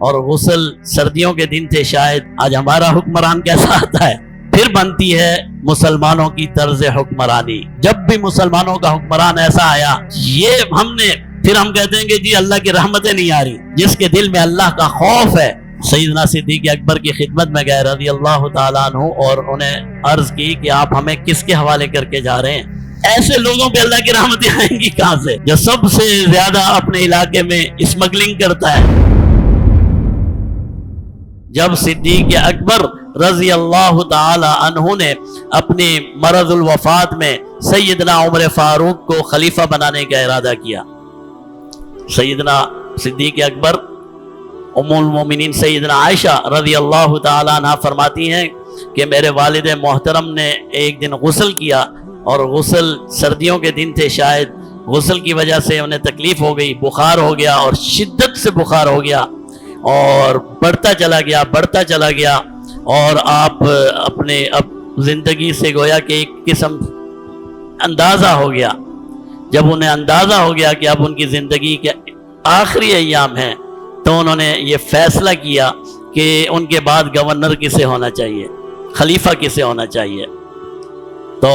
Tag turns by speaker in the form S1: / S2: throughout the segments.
S1: اور غسل سردیوں کے دن تھے شاید. آج ہمارا حکمران کیسا آتا ہے؟ پھر بنتی ہے مسلمانوں کی طرز حکمرانی. جب بھی مسلمانوں کا حکمران ایسا آیا پھر ہم کہتے ہیں کہ جی اللہ کی رحمتیں نہیں آ رہی. جس کے دل میں اللہ کا خوف ہے. سیدنا صدیق اکبر کی خدمت میں گئے رضی اللہ تعالیٰ عنہ اور انہیں عرض کی کہ آپ ہمیں کس کے حوالے کر کے جا رہے ہیں؟ ایسے لوگوں پہ اللہ کی رحمتیں آئیں گی کہاں سے جو سب سے زیادہ اپنے علاقے میں اسمگلنگ کرتا ہے. جب صدیق اکبر رضی اللہ تعالی عنہ نے اپنے مرض الوفات میں سیدنا عمر فاروق کو خلیفہ بنانے کا ارادہ کیا. سیدنا صدیق اکبر ام المومنین سیدنا عائشہ رضی اللہ تعالی عنہ فرماتی ہیں کہ میرے والد محترم نے ایک دن غسل کیا اور غسل سردیوں کے دن تھے شاید. غسل کی وجہ سے انہیں تکلیف ہو گئی, بخار ہو گیا اور شدت سے بخار ہو گیا اور بڑھتا چلا گیا اور آپ اپنے زندگی سے گویا کہ ایک قسم اندازہ ہو گیا. جب انہیں اندازہ ہو گیا کہ اب ان کی زندگی کے آخری ایام ہیں تو انہوں نے یہ فیصلہ کیا کہ ان کے بعد گورنر کسے ہونا چاہیے, خلیفہ کسے ہونا چاہیے. تو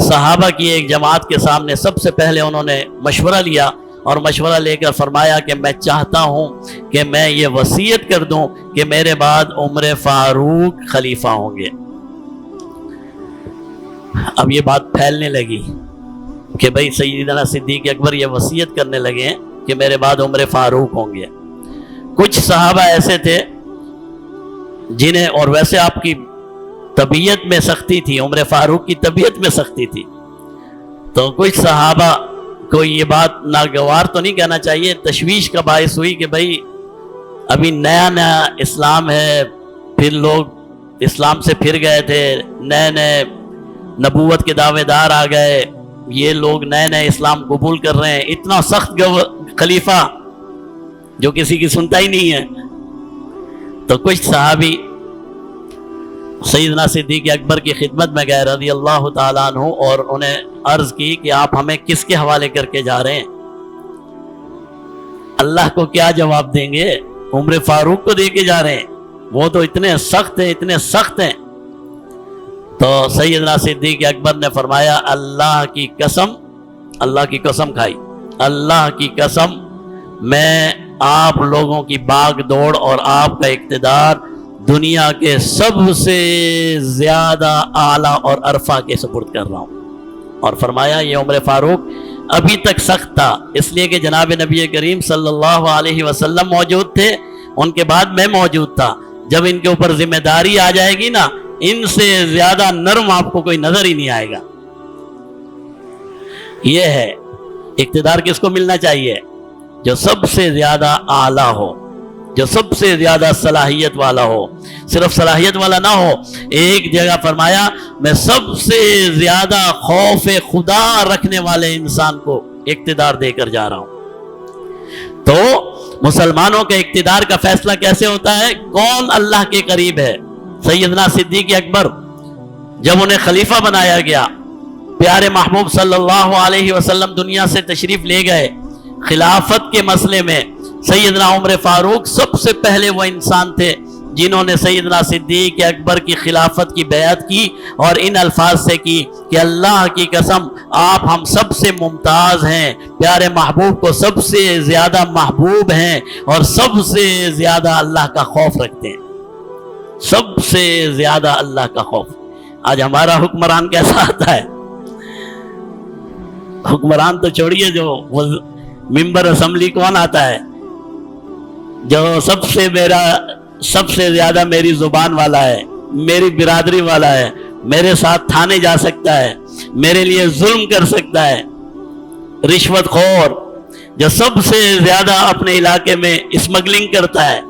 S1: صحابہ کی ایک جماعت کے سامنے سب سے پہلے انہوں نے مشورہ لیا اور مشورہ لے کر فرمایا کہ میں چاہتا ہوں کہ میں یہ وصیت کر دوں کہ میرے بعد عمر فاروق خلیفہ ہوں گے. اب یہ بات پھیلنے لگی کہ بھئی سیدنا صدیق اکبر یہ وصیت کرنے لگے ہیں کہ میرے بعد عمر فاروق ہوں گے. کچھ صحابہ ایسے تھے جنہیں, اور ویسے آپ کی طبیعت میں سختی تھی, عمر فاروق کی طبیعت میں سختی تھی, تو کچھ صحابہ کو یہ بات ناگوار تو نہیں کہنا چاہیے, تشویش کا باعث ہوئی کہ بھئی ابھی نیا اسلام ہے, پھر لوگ اسلام سے پھر گئے تھے, نئے نبوت کے دعوے دار آ گئے, یہ لوگ نئے اسلام قبول کر رہے ہیں, اتنا سخت خلیفہ جو کسی کی سنتا ہی نہیں ہے. تو کچھ صحابی سیدنا صدیق اکبر کی خدمت میں گئے رضی اللہ تعالیٰ عنہ اور انہیں عرض کی کہ آپ ہمیں کس کے حوالے کر کے جا رہے ہیں؟ اللہ کو کیا جواب دیں گے؟ عمر فاروق کو دے کے جا رہے ہیں, وہ تو اتنے سخت ہیں. تو سیدنا صدیق اکبر نے فرمایا اللہ کی قسم کھائی, اللہ کی قسم میں آپ لوگوں کی باغ دوڑ اور آپ کا اقتدار دنیا کے سب سے زیادہ اعلیٰ اور عرفہ کے سپرد کر رہا ہوں. اور فرمایا یہ عمر فاروق ابھی تک سخت تھا اس لیے کہ جناب نبی کریم صلی اللہ علیہ وسلم موجود تھے, ان کے بعد میں موجود تھا. جب ان کے اوپر ذمہ داری آ جائے گی نا, ان سے زیادہ نرم آپ کو کوئی نظر ہی نہیں آئے گا. یہ ہے اقتدار کس کو ملنا چاہیے؟ جو سب سے زیادہ اعلیٰ ہو, جو سب سے زیادہ صلاحیت والا ہو. صرف صلاحیت والا نہ ہو, ایک جگہ فرمایا میں سب سے زیادہ خوف خدا رکھنے والے انسان کو اقتدار دے کر جا رہا ہوں. تو مسلمانوں کے اقتدار کا فیصلہ کیسے ہوتا ہے؟ کون اللہ کے قریب ہے؟ سیدنا صدیق اکبر جب انہیں خلیفہ بنایا گیا, پیارے محبوب صلی اللہ علیہ وسلم دنیا سے تشریف لے گئے, خلافت کے مسئلے میں سیدنا عمر فاروق سب سے پہلے وہ انسان تھے جنہوں نے سیدنا صدیق اکبر کی خلافت کی بیعت کی اور ان الفاظ سے کی کہ اللہ کی قسم آپ ہم سب سے ممتاز ہیں, پیارے محبوب کو سب سے زیادہ محبوب ہیں اور سب سے زیادہ اللہ کا خوف رکھتے ہیں, سب سے زیادہ اللہ کا خوف. آج ہمارا حکمران کیسا آتا ہے؟ حکمران تو چھوڑیے, جو ممبر اسمبلی کون آتا ہے جو سب سے زیادہ میری زبان والا ہے, میری برادری والا ہے, میرے ساتھ تھانے جا سکتا ہے, میرے لیے ظلم کر سکتا ہے, رشوت خور, جو سب سے زیادہ اپنے علاقے میں اسمگلنگ کرتا ہے.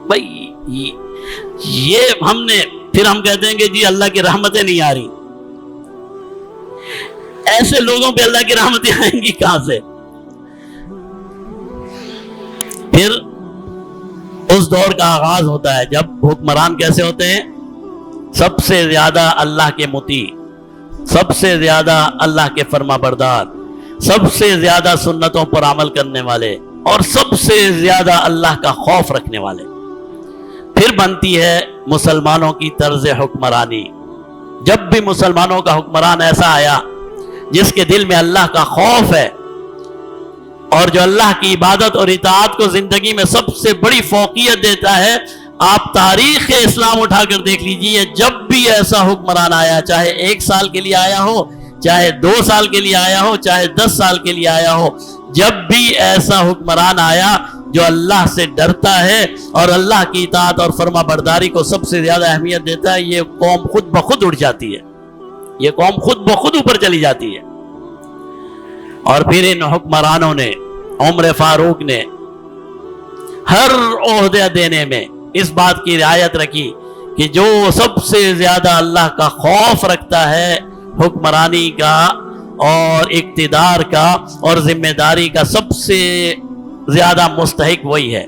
S1: بھائی یہ پھر ہم کہتے ہیں کہ جی اللہ کی رحمتیں نہیں آ رہی. ایسے لوگوں پہ اللہ کی رحمتیں آئیں گی کہاں سے؟ پھر اس دور کا آغاز ہوتا ہے جب حکمران کیسے ہوتے ہیں؟ سب سے زیادہ اللہ کے مطیع, سب سے زیادہ اللہ کے فرما بردار, سب سے زیادہ سنتوں پر عمل کرنے والے اور سب سے زیادہ اللہ کا خوف رکھنے والے۔ پھر بنتی ہے مسلمانوں کی طرز حکمرانی۔ جب بھی مسلمانوں کا حکمران ایسا آیا جس کے دل میں اللہ کا خوف ہے اور جو اللہ کی عبادت اور اطاعت کو زندگی میں سب سے بڑی فوقیت دیتا ہے، آپ تاریخ اسلام اٹھا کر دیکھ لیجئے، جب بھی ایسا حکمران آیا، چاہے 1 سال کے لیے آیا ہو، چاہے 2 سال کے لیے آیا ہو، چاہے 10 سال کے لیے آیا ہو، جب بھی ایسا حکمران آیا جو اللہ سے ڈرتا ہے اور اللہ کی اطاعت اور فرما برداری کو سب سے زیادہ اہمیت دیتا ہے، یہ قوم خود بخود اٹھ جاتی ہے، یہ قوم خود بخود اوپر چلی جاتی ہے۔ اور پھر ان حکمرانوں نے، عمر فاروق نے ہر عہدہ دینے میں اس بات کی رعایت رکھی کہ جو سب سے زیادہ اللہ کا خوف رکھتا ہے حکمرانی کا اور اقتدار کا اور ذمہ داری کا، سب سے زیادہ مستحق وہی ہے۔